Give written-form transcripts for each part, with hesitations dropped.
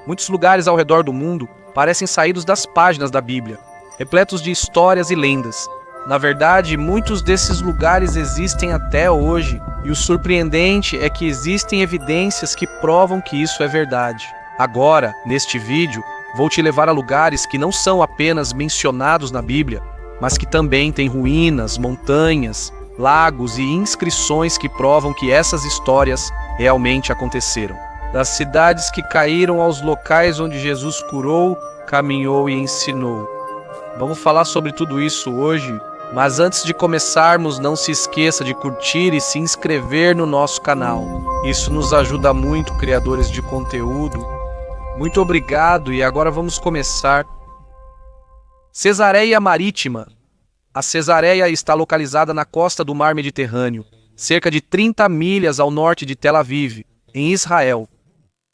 Muitos lugares ao redor do mundo parecem saídos das páginas da Bíblia, repletos de histórias e lendas. Na verdade, muitos desses lugares existem até hoje, e o surpreendente é que existem evidências que provam que isso é verdade. Agora, neste vídeo, vou te levar a lugares que não são apenas mencionados na Bíblia, mas que também têm ruínas, montanhas, lagos e inscrições que provam que essas histórias realmente aconteceram. Das cidades que caíram aos locais onde Jesus curou, caminhou e ensinou. Vamos falar sobre tudo isso hoje, mas antes de começarmos, não se esqueça de curtir e se inscrever no nosso canal. Isso nos ajuda muito, criadores de conteúdo. Muito obrigado e agora vamos começar. Cesareia Marítima. A Cesareia está localizada na costa do Mar Mediterrâneo, cerca de 30 milhas ao norte de Tel Aviv, em Israel.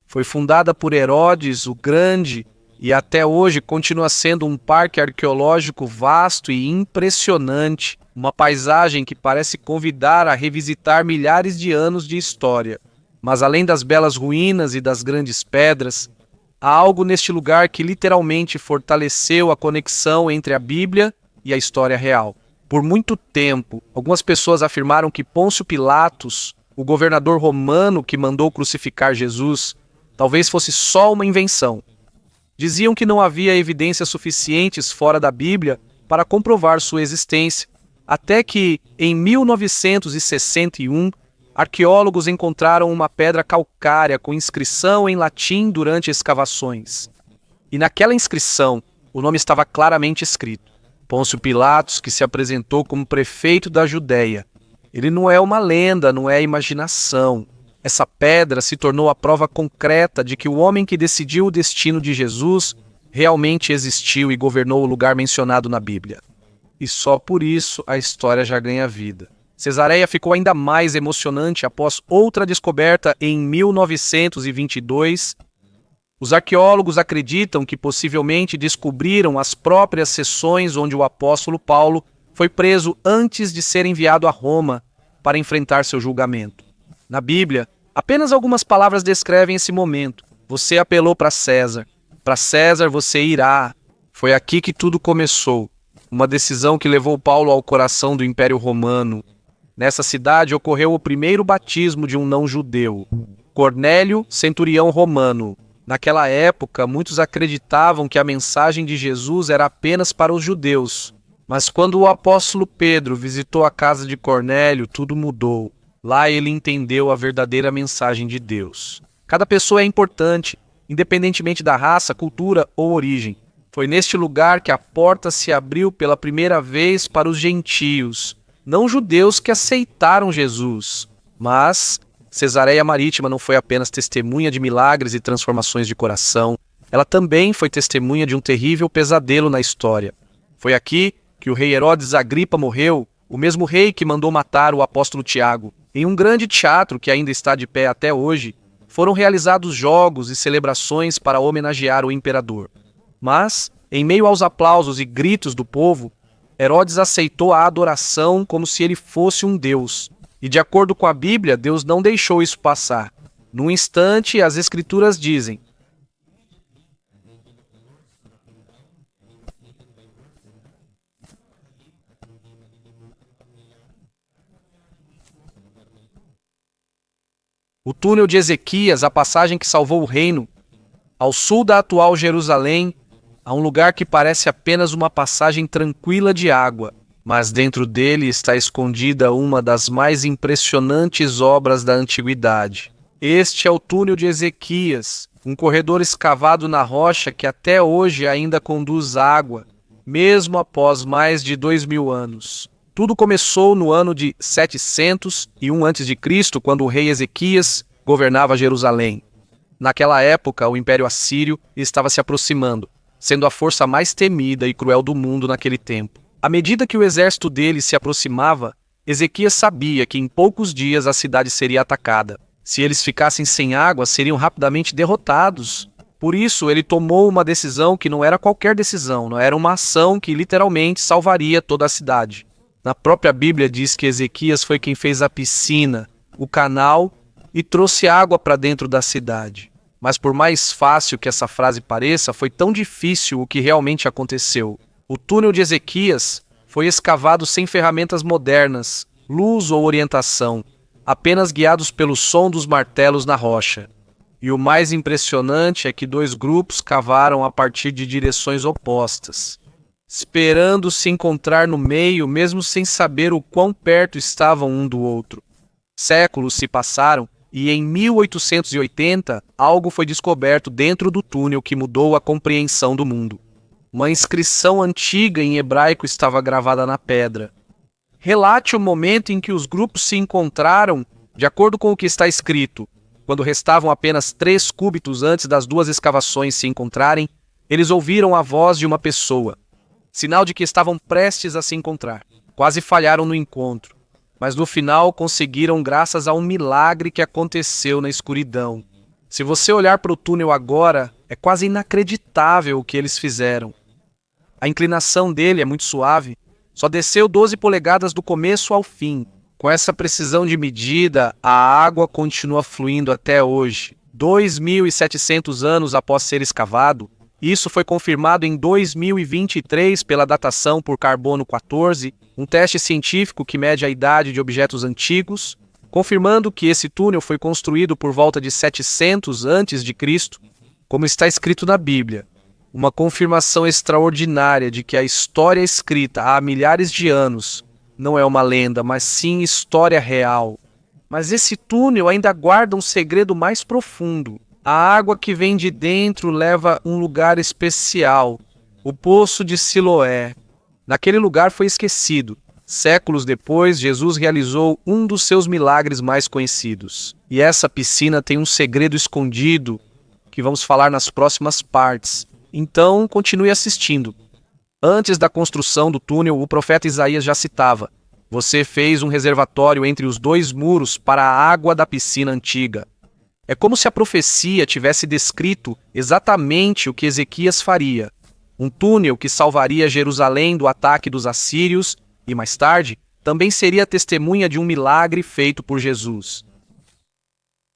Foi fundada por Herodes o Grande e até hoje continua sendo um parque arqueológico vasto e impressionante, uma paisagem que parece convidar a revisitar milhares de anos de história. Mas além das belas ruínas e das grandes pedras, há algo neste lugar que literalmente fortaleceu a conexão entre a Bíblia e a história real. Por muito tempo, algumas pessoas afirmaram que Pôncio Pilatos, o governador romano que mandou crucificar Jesus, talvez fosse só uma invenção. Diziam que não havia evidências suficientes fora da Bíblia para comprovar sua existência, até que, em 1961, arqueólogos encontraram uma pedra calcária com inscrição em latim durante escavações. E naquela inscrição, o nome estava claramente escrito: Pôncio Pilatos, que se apresentou como prefeito da Judéia. Ele não é uma lenda, não é imaginação. Essa pedra se tornou a prova concreta de que o homem que decidiu o destino de Jesus realmente existiu e governou o lugar mencionado na Bíblia. E só por isso a história já ganha vida. Cesareia ficou ainda mais emocionante após outra descoberta em 1922. Os arqueólogos acreditam que possivelmente descobriram as próprias seções onde o apóstolo Paulo foi preso antes de ser enviado a Roma para enfrentar seu julgamento. Na Bíblia, apenas algumas palavras descrevem esse momento. Você apelou para César. Para César você irá. Foi aqui que tudo começou. Uma decisão que levou Paulo ao coração do Império Romano. Nessa cidade ocorreu o primeiro batismo de um não-judeu, Cornélio, centurião romano. Naquela época, muitos acreditavam que a mensagem de Jesus era apenas para os judeus. Mas quando o apóstolo Pedro visitou a casa de Cornélio, tudo mudou. Lá ele entendeu a verdadeira mensagem de Deus. Cada pessoa é importante, independentemente da raça, cultura ou origem. Foi neste lugar que a porta se abriu pela primeira vez para os gentios, não judeus que aceitaram Jesus. Mas Cesareia Marítima não foi apenas testemunha de milagres e transformações de coração, ela também foi testemunha de um terrível pesadelo na história. Foi aqui que o rei Herodes Agripa morreu, o mesmo rei que mandou matar o apóstolo Tiago. Em um grande teatro que ainda está de pé até hoje, foram realizados jogos e celebrações para homenagear o imperador. Mas, em meio aos aplausos e gritos do povo, Herodes aceitou a adoração como se ele fosse um deus. E de acordo com a Bíblia, Deus não deixou isso passar. Num instante, as Escrituras dizem: o túnel de Ezequias, a passagem que salvou o reino, ao sul da atual Jerusalém, há um lugar que parece apenas uma passagem tranquila de água, mas dentro dele está escondida uma das mais impressionantes obras da antiguidade. Este é o túnel de Ezequias, um corredor escavado na rocha que até hoje ainda conduz água, mesmo após mais de 2000 anos. Tudo começou no ano de 701 a.C., quando o rei Ezequias governava Jerusalém. Naquela época, o Império Assírio estava se aproximando, sendo a força mais temida e cruel do mundo naquele tempo. À medida que o exército dele se aproximava, Ezequias sabia que em poucos dias a cidade seria atacada. Se eles ficassem sem água, seriam rapidamente derrotados. Por isso, ele tomou uma decisão que não era qualquer decisão, não era uma ação que literalmente salvaria toda a cidade. Na própria Bíblia diz que Ezequias foi quem fez a piscina, o canal e trouxe água para dentro da cidade. Mas por mais fácil que essa frase pareça, foi tão difícil o que realmente aconteceu. O túnel de Ezequias foi escavado sem ferramentas modernas, luz ou orientação, apenas guiados pelo som dos martelos na rocha. E o mais impressionante é que dois grupos cavaram a partir de direções opostas, esperando se encontrar no meio, mesmo sem saber o quão perto estavam um do outro. Séculos se passaram e em 1880 algo foi descoberto dentro do túnel que mudou a compreensão do mundo. Uma inscrição antiga em hebraico estava gravada na pedra. Relate o momento em que os grupos se encontraram, de acordo com o que está escrito. Quando restavam apenas 3 cúbitos antes das 2 escavações se encontrarem, eles ouviram a voz de uma pessoa, sinal de que estavam prestes a se encontrar. Quase falharam no encontro, mas no final conseguiram graças a um milagre que aconteceu na escuridão. Se você olhar para o túnel agora, é quase inacreditável o que eles fizeram. A inclinação dele é muito suave, só desceu 12 polegadas do começo ao fim. Com essa precisão de medida, a água continua fluindo até hoje. 2.700 anos após ser escavado, isso foi confirmado em 2023 pela datação por carbono 14, um teste científico que mede a idade de objetos antigos, confirmando que esse túnel foi construído por volta de 700 a.C., como está escrito na Bíblia. Uma confirmação extraordinária de que a história escrita há milhares de anos não é uma lenda, mas sim história real. Mas esse túnel ainda guarda um segredo mais profundo. A água que vem de dentro leva a um lugar especial, o Poço de Siloé. Naquele lugar foi esquecido. Séculos depois, Jesus realizou um dos seus milagres mais conhecidos. E essa piscina tem um segredo escondido que vamos falar nas próximas partes. Então, continue assistindo. Antes da construção do túnel, o profeta Isaías já citava: "Você fez um reservatório entre os 2 muros para a água da piscina antiga." É como se a profecia tivesse descrito exatamente o que Ezequias faria. Um túnel que salvaria Jerusalém do ataque dos assírios e, mais tarde, também seria testemunha de um milagre feito por Jesus.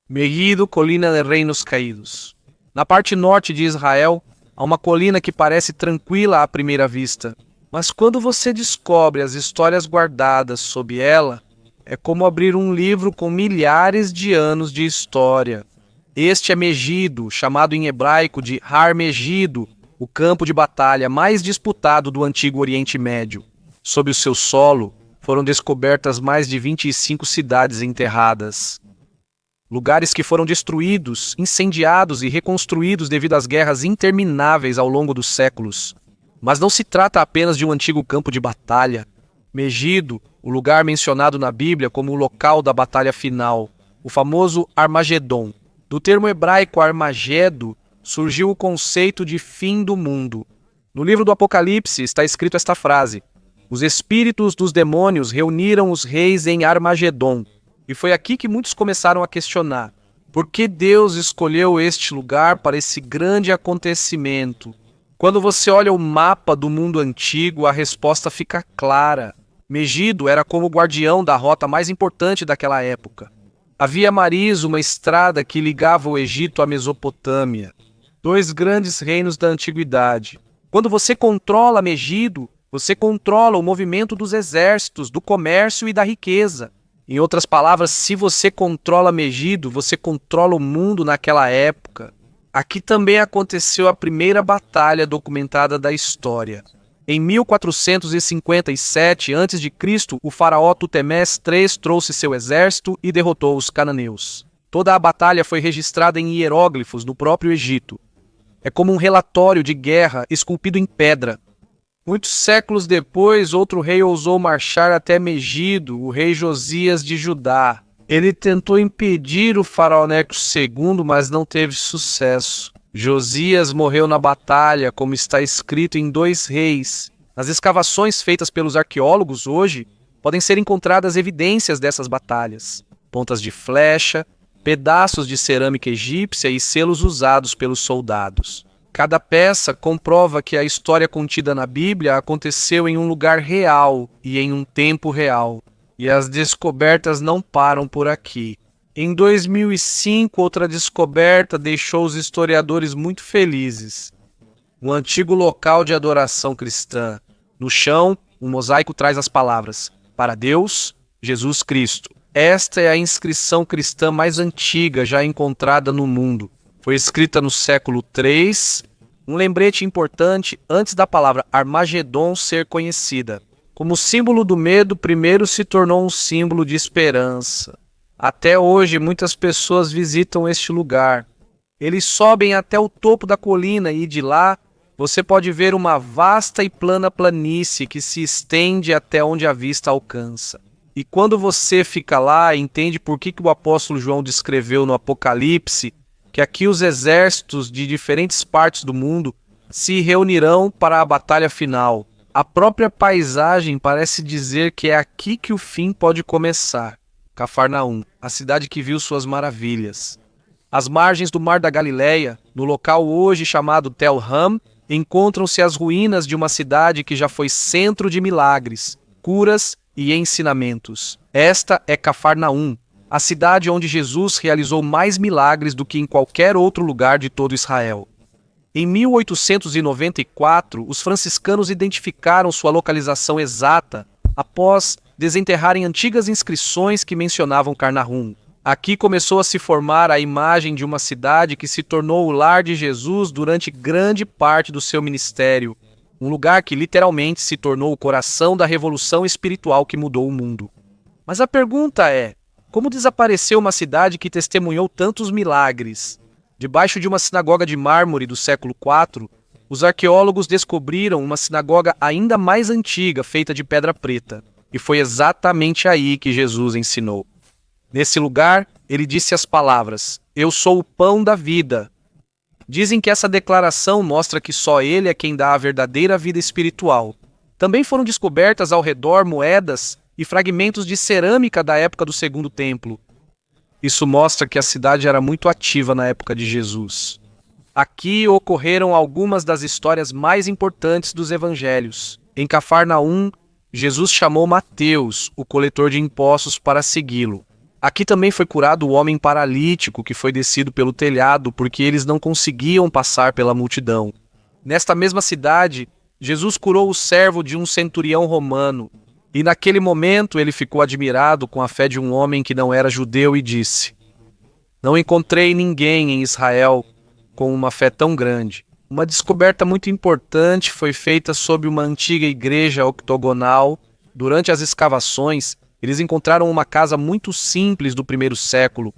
Megiddo, colina de reinos caídos. Na parte norte de Israel, há uma colina que parece tranquila à primeira vista, mas quando você descobre as histórias guardadas sob ela, é como abrir um livro com milhares de anos de história. Este é Megiddo, chamado em hebraico de Har Megiddo, o campo de batalha mais disputado do Antigo Oriente Médio. Sob o seu solo, foram descobertas mais de 25 cidades enterradas. Lugares que foram destruídos, incendiados e reconstruídos devido às guerras intermináveis ao longo dos séculos. Mas não se trata apenas de um antigo campo de batalha. Megiddo, o lugar mencionado na Bíblia como o local da batalha final, o famoso Armagedon. Do termo hebraico Armagedo surgiu o conceito de fim do mundo. No livro do Apocalipse está escrito esta frase: "Os espíritos dos demônios reuniram os reis em Armagedon." E foi aqui que muitos começaram a questionar: por que Deus escolheu este lugar para esse grande acontecimento? Quando você olha o mapa do mundo antigo, a resposta fica clara. Megiddo era como o guardião da rota mais importante daquela época. Havia maris, uma estrada que ligava o Egito à Mesopotâmia, 2 grandes reinos da antiguidade. Quando você controla Megiddo, você controla o movimento dos exércitos, do comércio e da riqueza. Em outras palavras, se você controla Megiddo, você controla o mundo naquela época. Aqui também aconteceu a primeira batalha documentada da história. Em 1457 a.C., o faraó Tutemés III trouxe seu exército e derrotou os cananeus. Toda a batalha foi registrada em hieróglifos no próprio Egito. É como um relatório de guerra esculpido em pedra. Muitos séculos depois, outro rei ousou marchar até Megiddo, o rei Josias de Judá. Ele tentou impedir o faraó Neco II, mas não teve sucesso. Josias morreu na batalha, como está escrito em 2 Reis. Nas escavações feitas pelos arqueólogos hoje, podem ser encontradas evidências dessas batalhas. Pontas de flecha, pedaços de cerâmica egípcia e selos usados pelos soldados. Cada peça comprova que a história contida na Bíblia aconteceu em um lugar real e em um tempo real. E as descobertas não param por aqui. Em 2005, outra descoberta deixou os historiadores muito felizes. Um antigo local de adoração cristã. No chão, um mosaico traz as palavras: para Deus, Jesus Cristo. Esta é a inscrição cristã mais antiga já encontrada no mundo. Foi escrita no século III, um lembrete importante antes da palavra Armagedon ser conhecida. Como símbolo do medo, primeiro se tornou um símbolo de esperança. Até hoje, muitas pessoas visitam este lugar. Eles sobem até o topo da colina e de lá você pode ver uma vasta e plana planície que se estende até onde a vista alcança. E quando você fica lá, entende por que o apóstolo João descreveu no Apocalipse que aqui os exércitos de diferentes partes do mundo se reunirão para a batalha final. A própria paisagem parece dizer que é aqui que o fim pode começar. Cafarnaum, a cidade que viu suas maravilhas. Às margens do Mar da Galileia, no local hoje chamado Tel Ham, encontram-se as ruínas de uma cidade que já foi centro de milagres, curas e ensinamentos. Esta é Cafarnaum, a cidade onde Jesus realizou mais milagres do que em qualquer outro lugar de todo Israel. Em 1894, os franciscanos identificaram sua localização exata após desenterrarem antigas inscrições que mencionavam Carnarrum. Aqui começou a se formar a imagem de uma cidade que se tornou o lar de Jesus durante grande parte do seu ministério, um lugar que literalmente se tornou o coração da revolução espiritual que mudou o mundo. Mas a pergunta é, como desapareceu uma cidade que testemunhou tantos milagres? Debaixo de uma sinagoga de mármore do século IV, os arqueólogos descobriram uma sinagoga ainda mais antiga, feita de pedra preta. E foi exatamente aí que Jesus ensinou. Nesse lugar, ele disse as palavras: "Eu sou o pão da vida." Dizem que essa declaração mostra que só ele é quem dá a verdadeira vida espiritual. Também foram descobertas ao redor moedas e fragmentos de cerâmica da época do Segundo Templo. Isso mostra que a cidade era muito ativa na época de Jesus. Aqui ocorreram algumas das histórias mais importantes dos evangelhos. Em Cafarnaum, Jesus chamou Mateus, o coletor de impostos, para segui-lo. Aqui também foi curado o homem paralítico que foi descido pelo telhado porque eles não conseguiam passar pela multidão. Nesta mesma cidade, Jesus curou o servo de um centurião romano. E naquele momento ele ficou admirado com a fé de um homem que não era judeu e disse: "Não encontrei ninguém em Israel com uma fé tão grande." Uma descoberta muito importante foi feita sobre uma antiga igreja octogonal. Durante as escavações, eles encontraram uma casa muito simples do primeiro século,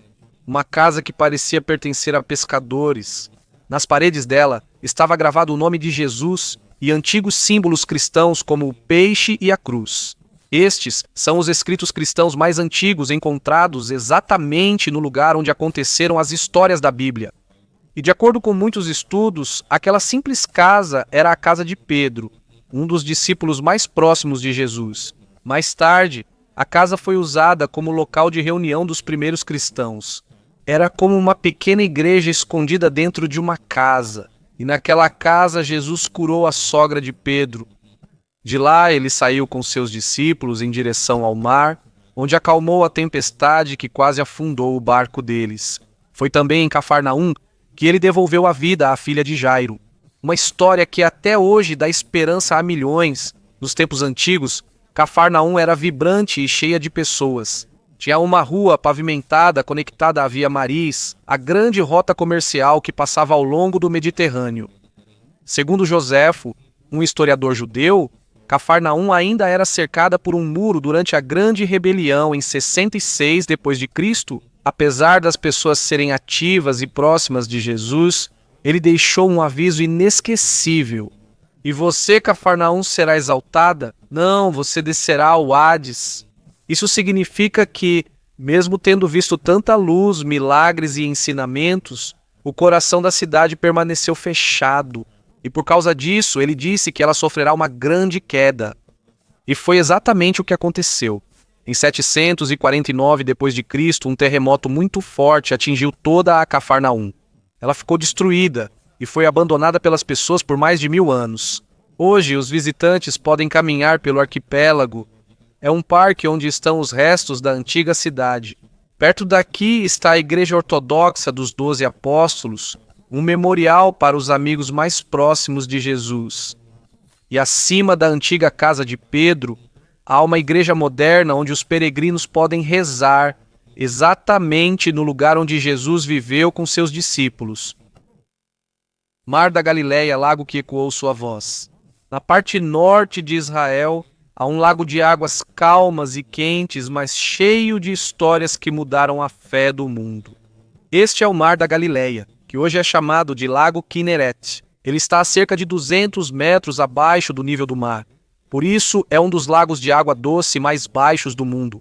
uma casa que parecia pertencer a pescadores. Nas paredes dela estava gravado o nome de Jesus e antigos símbolos cristãos como o peixe e a cruz. Estes são os escritos cristãos mais antigos encontrados exatamente no lugar onde aconteceram as histórias da Bíblia. E de acordo com muitos estudos, aquela simples casa era a casa de Pedro, um dos discípulos mais próximos de Jesus. Mais tarde, a casa foi usada como local de reunião dos primeiros cristãos. Era como uma pequena igreja escondida dentro de uma casa. E naquela casa, Jesus curou a sogra de Pedro. De lá, ele saiu com seus discípulos em direção ao mar, onde acalmou a tempestade que quase afundou o barco deles. Foi também em Cafarnaum que ele devolveu a vida à filha de Jairo. Uma história que até hoje dá esperança a milhões. Nos tempos antigos, Cafarnaum era vibrante e cheia de pessoas. Tinha uma rua pavimentada conectada à Via Maris, a grande rota comercial que passava ao longo do Mediterrâneo. Segundo Joséfo, um historiador judeu, Cafarnaum ainda era cercada por um muro durante a Grande Rebelião em 66 d.C. Apesar das pessoas serem ativas e próximas de Jesus, ele deixou um aviso inesquecível: "E você, Cafarnaum, será exaltada? Não, você descerá ao Hades." Isso significa que, mesmo tendo visto tanta luz, milagres e ensinamentos, o coração da cidade permaneceu fechado. E por causa disso, ele disse que ela sofrerá uma grande queda. E foi exatamente o que aconteceu. Em 749 d.C., um terremoto muito forte atingiu toda a Cafarnaum. Ela ficou destruída e foi abandonada pelas pessoas por mais de 1000 anos. Hoje, os visitantes podem caminhar pelo arquipélago. É um parque onde estão os restos da antiga cidade. Perto daqui está a Igreja Ortodoxa dos 12 Apóstolos, um memorial para os amigos mais próximos de Jesus. E acima da antiga casa de Pedro, há uma igreja moderna onde os peregrinos podem rezar exatamente no lugar onde Jesus viveu com seus discípulos. Mar da Galileia, lago que ecoou sua voz. Na parte norte de Israel, há um lago de águas calmas e quentes, mas cheio de histórias que mudaram a fé do mundo. Este é o Mar da Galileia, que hoje é chamado de Lago Kinneret. Ele está a cerca de 200 metros abaixo do nível do mar. Por isso, é um dos lagos de água doce mais baixos do mundo.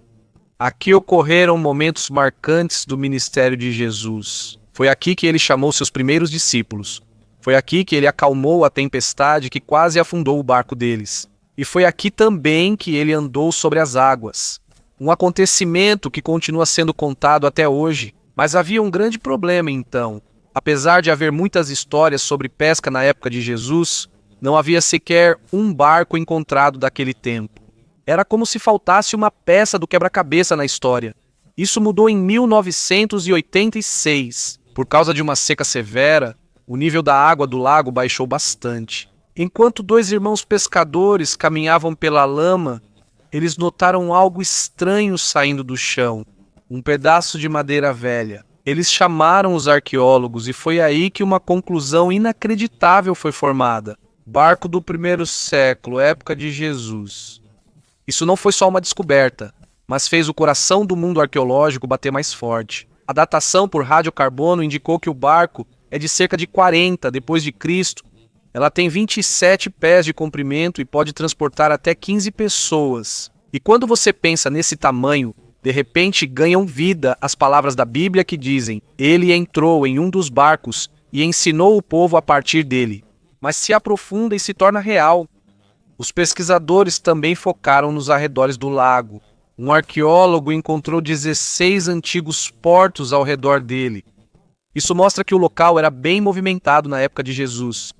Aqui ocorreram momentos marcantes do ministério de Jesus. Foi aqui que ele chamou seus primeiros discípulos. Foi aqui que ele acalmou a tempestade que quase afundou o barco deles. E foi aqui também que ele andou sobre as águas. Um acontecimento que continua sendo contado até hoje. Mas havia um grande problema então. Apesar de haver muitas histórias sobre pesca na época de Jesus, não havia sequer um barco encontrado daquele tempo. Era como se faltasse uma peça do quebra-cabeça na história. Isso mudou em 1986. Por causa de uma seca severa, o nível da água do lago baixou bastante. Enquanto dois irmãos pescadores caminhavam pela lama, eles notaram algo estranho saindo do chão. Um pedaço de madeira velha. Eles chamaram os arqueólogos e foi aí que uma conclusão inacreditável foi formada. Barco do primeiro século, época de Jesus. Isso não foi só uma descoberta, mas fez o coração do mundo arqueológico bater mais forte. A datação por radiocarbono indicou que o barco é de cerca de 40 depois de Cristo. Ela tem 27 pés de comprimento e pode transportar até 15 pessoas. E quando você pensa nesse tamanho, de repente ganham vida as palavras da Bíblia que dizem: ele entrou em um dos barcos e ensinou o povo a partir dele. Mas se aprofunda e se torna real. Os pesquisadores também focaram nos arredores do lago. Um arqueólogo encontrou 16 antigos portos ao redor dele. Isso mostra que o local era bem movimentado na época de Jesus.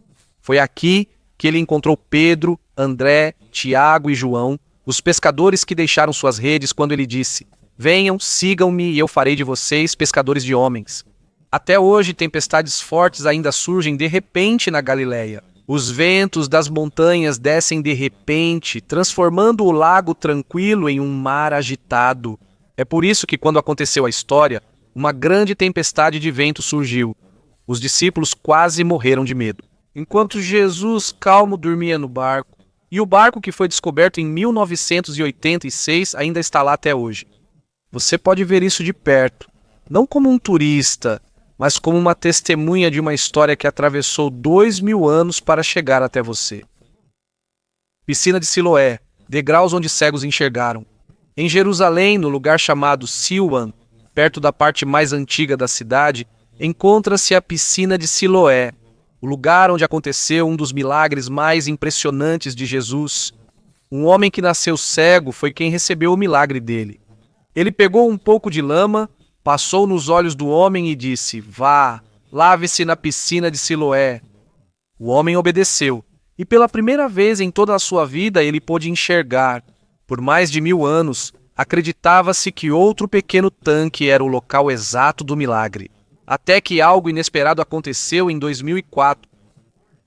Foi aqui que ele encontrou Pedro, André, Tiago e João, os pescadores que deixaram suas redes quando ele disse: venham, sigam-me e eu farei de vocês pescadores de homens. Até hoje, tempestades fortes ainda surgem de repente na Galileia. Os ventos das montanhas descem de repente, transformando o lago tranquilo em um mar agitado. É por isso que, quando aconteceu a história, uma grande tempestade de vento surgiu. Os discípulos quase morreram de medo. Enquanto Jesus calmo dormia no barco, e o barco que foi descoberto em 1986 ainda está lá até hoje. Você pode ver isso de perto, não como um turista, mas como uma testemunha de uma história que atravessou 2000 anos para chegar até você. Piscina de Siloé, degraus onde cegos enxergaram. Em Jerusalém, no lugar chamado Silwan, perto da parte mais antiga da cidade, encontra-se a Piscina de Siloé, o lugar onde aconteceu um dos milagres mais impressionantes de Jesus. Um homem que nasceu cego foi quem recebeu o milagre dele. Ele pegou um pouco de lama, passou nos olhos do homem e disse: vá, lave-se na piscina de Siloé. O homem obedeceu, e pela primeira vez em toda a sua vida ele pôde enxergar. Por mais de 1000 anos, acreditava-se que outro pequeno tanque era o local exato do milagre. Até que algo inesperado aconteceu em 2004.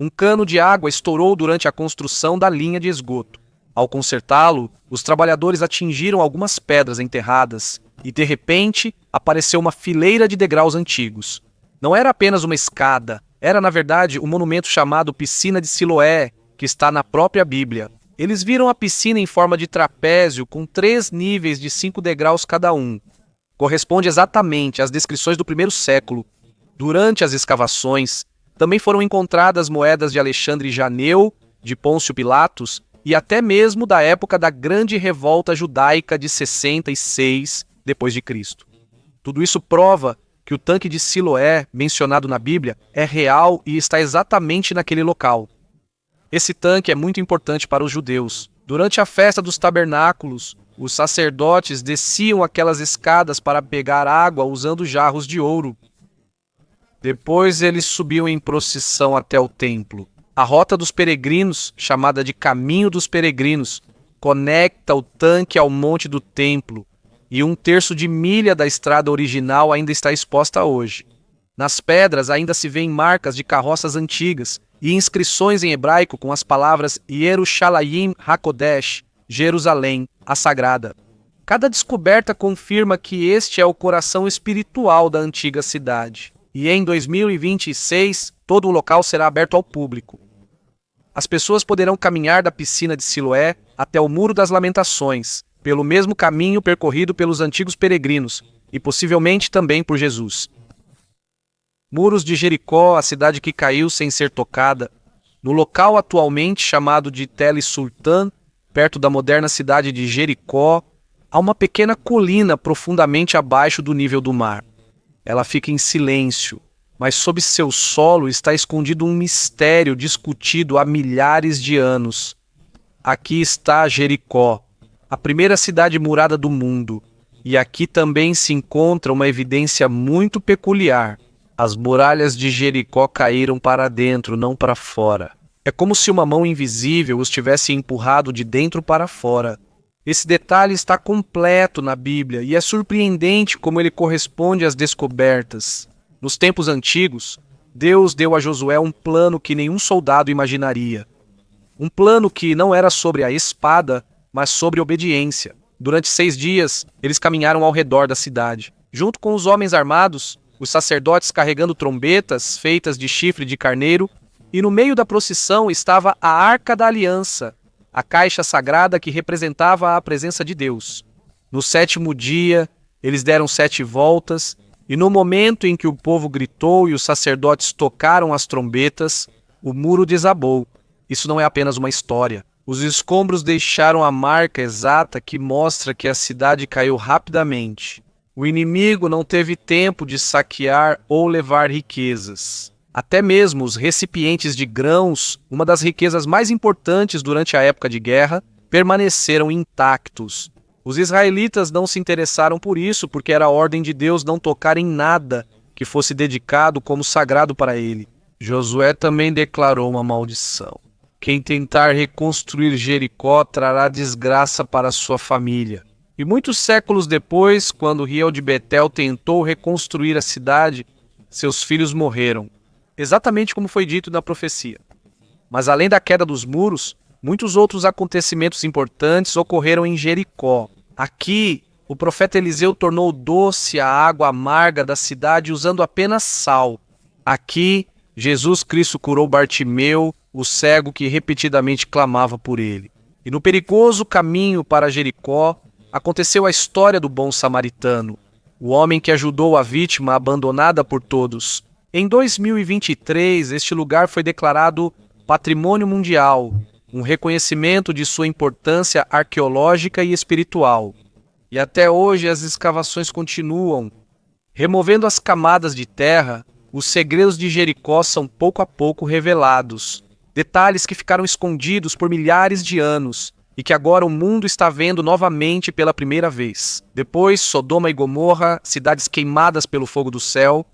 Um cano de água estourou durante a construção da linha de esgoto. Ao consertá-lo, os trabalhadores atingiram algumas pedras enterradas e, de repente, apareceu uma fileira de degraus antigos. Não era apenas uma escada, era, na verdade, um monumento chamado Piscina de Siloé, que está na própria Bíblia. Eles viram a piscina em forma de trapézio com 3 níveis de 5 degraus cada um. Corresponde exatamente às descrições do primeiro século. Durante as escavações, também foram encontradas moedas de Alexandre Janeu, de Pôncio Pilatos, e até mesmo da época da Grande Revolta Judaica de 66 d.C. Tudo isso prova que o tanque de Siloé, mencionado na Bíblia, é real e está exatamente naquele local. Esse tanque é muito importante para os judeus. Durante a festa dos tabernáculos, os sacerdotes desciam aquelas escadas para pegar água usando jarros de ouro. Depois eles subiam em procissão até o templo. A rota dos peregrinos, chamada de Caminho dos Peregrinos, conecta o tanque ao monte do templo. e 1/3 de milha da estrada original ainda está exposta hoje. Nas pedras ainda se vêem marcas de carroças antigas e inscrições em hebraico com as palavras Yerushalayim HaKodesh, Jerusalém, a Sagrada. Cada descoberta confirma que este é o coração espiritual da antiga cidade. E em 2026, todo o local será aberto ao público. As pessoas poderão caminhar da piscina de Siloé até o Muro das Lamentações, pelo mesmo caminho percorrido pelos antigos peregrinos, e possivelmente também por Jesus. Muros de Jericó, a cidade que caiu sem ser tocada, no local atualmente chamado de Tel Sultan, perto da moderna cidade de Jericó, há uma pequena colina profundamente abaixo do nível do mar. Ela fica em silêncio, mas sob seu solo está escondido um mistério discutido há milhares de anos. Aqui está Jericó, a primeira cidade murada do mundo, e aqui também se encontra uma evidência muito peculiar. As muralhas de Jericó caíram para dentro, não para fora. É como se uma mão invisível os tivesse empurrado de dentro para fora. Esse detalhe está completo na Bíblia e é surpreendente como ele corresponde às descobertas. Nos tempos antigos, Deus deu a Josué um plano que nenhum soldado imaginaria. Um plano que não era sobre a espada, mas sobre obediência. Durante 6 dias, eles caminharam ao redor da cidade. Junto com os homens armados, os sacerdotes carregando trombetas feitas de chifre de carneiro, e no meio da procissão estava a Arca da Aliança, a caixa sagrada que representava a presença de Deus. No 7º dia, eles deram 7 voltas, e no momento em que o povo gritou e os sacerdotes tocaram as trombetas, o muro desabou. Isso não é apenas uma história. Os escombros deixaram a marca exata que mostra que a cidade caiu rapidamente. O inimigo não teve tempo de saquear ou levar riquezas. Até mesmo os recipientes de grãos, uma das riquezas mais importantes durante a época de guerra, permaneceram intactos. Os israelitas não se interessaram por isso porque era a ordem de Deus não tocar em nada que fosse dedicado como sagrado para ele. Josué também declarou uma maldição. Quem tentar reconstruir Jericó trará desgraça para sua família. E muitos séculos depois, quando Riel de Betel tentou reconstruir a cidade, seus filhos morreram, exatamente como foi dito na profecia. Mas além da queda dos muros, muitos outros acontecimentos importantes ocorreram em Jericó. Aqui, o profeta Eliseu tornou doce a água amarga da cidade usando apenas sal. Aqui, Jesus Cristo curou Bartimeu, o cego que repetidamente clamava por ele. E no perigoso caminho para Jericó, aconteceu a história do bom samaritano, o homem que ajudou a vítima abandonada por todos. Em 2023, este lugar foi declarado Patrimônio Mundial, um reconhecimento de sua importância arqueológica e espiritual. E até hoje as escavações continuam. Removendo as camadas de terra, os segredos de Jericó são pouco a pouco revelados. Detalhes que ficaram escondidos por milhares de anos e que agora o mundo está vendo novamente pela primeira vez. Depois, Sodoma e Gomorra, cidades queimadas pelo fogo do céu.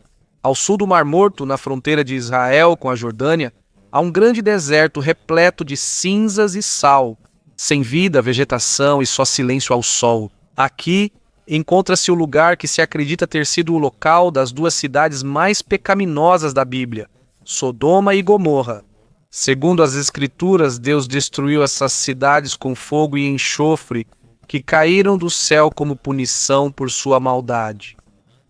Ao sul do Mar Morto, na fronteira de Israel com a Jordânia, há um grande deserto repleto de cinzas e sal, sem vida, vegetação e só silêncio ao sol. Aqui encontra-se o lugar que se acredita ter sido o local das 2 cidades mais pecaminosas da Bíblia, Sodoma e Gomorra. Segundo as Escrituras, Deus destruiu essas cidades com fogo e enxofre que caíram do céu como punição por sua maldade.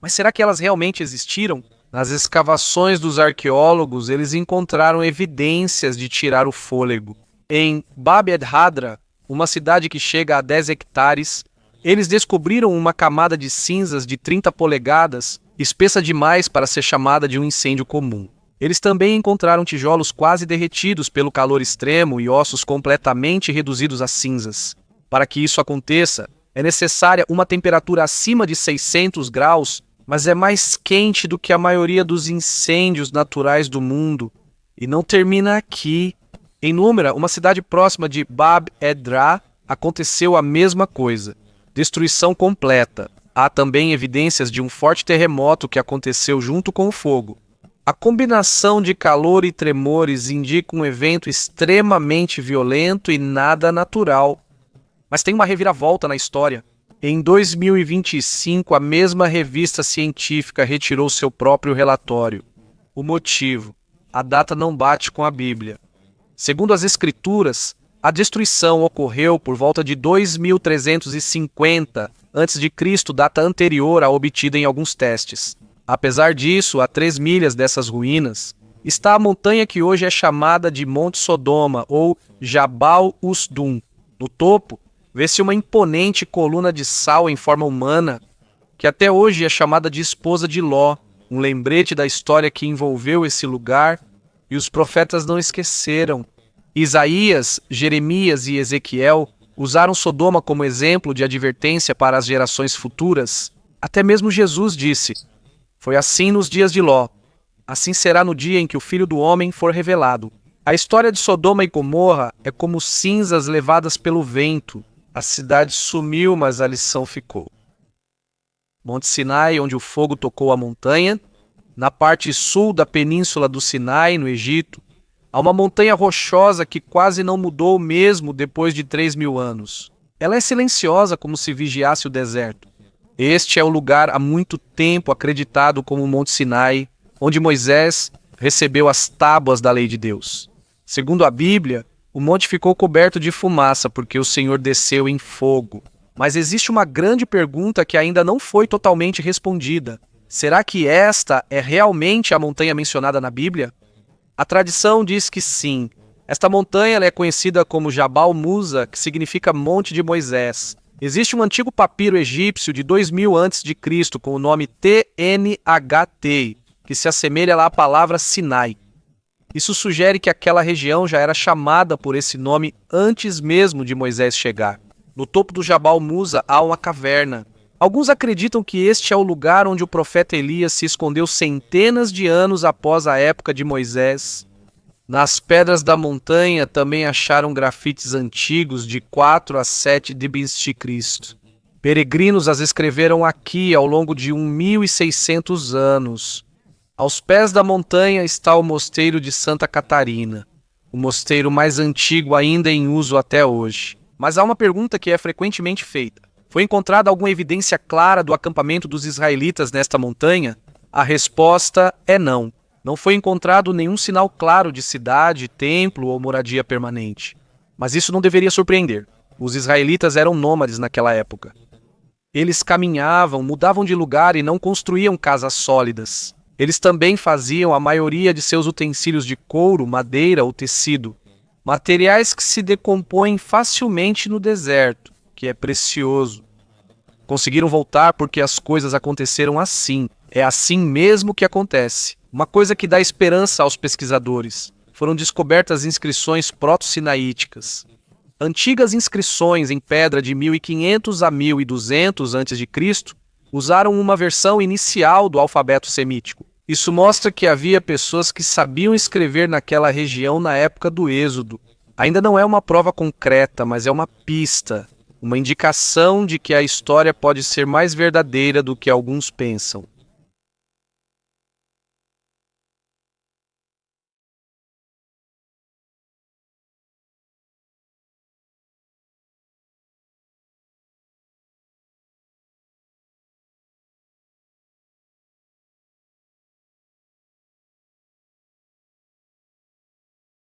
Mas será que elas realmente existiram? Nas escavações dos arqueólogos, eles encontraram evidências de tirar o fôlego. Em Bab el-Hadra, uma cidade que chega a 10 hectares, eles descobriram uma camada de cinzas de 30 polegadas, espessa demais para ser chamada de um incêndio comum. Eles também encontraram tijolos quase derretidos pelo calor extremo e ossos completamente reduzidos a cinzas. Para que isso aconteça, é necessária uma temperatura acima de 600 graus, mas é mais quente do que a maioria dos incêndios naturais do mundo. E não termina aqui. Em Númera, uma cidade próxima de Bab Edra, aconteceu a mesma coisa. Destruição completa. Há também evidências de um forte terremoto que aconteceu junto com o fogo. A combinação de calor e tremores indica um evento extremamente violento e nada natural. Mas tem uma reviravolta na história. Em 2025, a mesma revista científica retirou seu próprio relatório. O motivo: a data não bate com a Bíblia. Segundo as Escrituras, a destruição ocorreu por volta de 2350 a.C., data anterior à obtida em alguns testes. Apesar disso, a 3 milhas dessas ruínas, está a montanha que hoje é chamada de Monte Sodoma ou Jabal Usdum. No topo, vê-se uma imponente coluna de sal em forma humana, que até hoje é chamada de esposa de Ló, um lembrete da história que envolveu esse lugar, e os profetas não esqueceram. Isaías, Jeremias e Ezequiel usaram Sodoma como exemplo de advertência para as gerações futuras. Até mesmo Jesus disse: "Foi assim nos dias de Ló, assim será no dia em que o Filho do Homem for revelado." A história de Sodoma e Gomorra é como cinzas levadas pelo vento. A cidade sumiu, mas a lição ficou. Monte Sinai, onde o fogo tocou a montanha. Na parte sul da península do Sinai, no Egito, há uma montanha rochosa que quase não mudou mesmo depois de 3.000 anos. Ela é silenciosa, como se vigiasse o deserto. Este é o lugar há muito tempo acreditado como Monte Sinai, onde Moisés recebeu as tábuas da lei de Deus. Segundo a Bíblia, o monte ficou coberto de fumaça porque o Senhor desceu em fogo. Mas existe uma grande pergunta que ainda não foi totalmente respondida. Será que esta é realmente a montanha mencionada na Bíblia? A tradição diz que sim. Esta montanha ela é conhecida como Jabal Musa, que significa Monte de Moisés. Existe um antigo papiro egípcio de 2000 a.C. com o nome TNHT, que se assemelha lá à palavra Sinai. Isso sugere que aquela região já era chamada por esse nome antes mesmo de Moisés chegar. No topo do Jabal Musa há uma caverna. Alguns acreditam que este é o lugar onde o profeta Elias se escondeu centenas de anos após a época de Moisés. Nas pedras da montanha também acharam grafites antigos de 4 a 7 d.C. Peregrinos as escreveram aqui ao longo de 1.600 anos. Aos pés da montanha está o mosteiro de Santa Catarina, o mosteiro mais antigo ainda em uso até hoje. Mas há uma pergunta que é frequentemente feita. Foi encontrada alguma evidência clara do acampamento dos israelitas nesta montanha? A resposta é não. Não foi encontrado nenhum sinal claro de cidade, templo ou moradia permanente. Mas isso não deveria surpreender. Os israelitas eram nômades naquela época. Eles caminhavam, mudavam de lugar e não construíam casas sólidas. Eles também faziam a maioria de seus utensílios de couro, madeira ou tecido, materiais que se decompõem facilmente no deserto, que é precioso. Conseguiram voltar porque as coisas aconteceram assim. É assim mesmo que acontece. Uma coisa que dá esperança aos pesquisadores. Foram descobertas inscrições proto-sinaíticas. Antigas inscrições em pedra de 1500 a 1200 a.C. usaram uma versão inicial do alfabeto semítico. Isso mostra que havia pessoas que sabiam escrever naquela região na época do Êxodo. Ainda não é uma prova concreta, mas é uma pista, uma indicação de que a história pode ser mais verdadeira do que alguns pensam.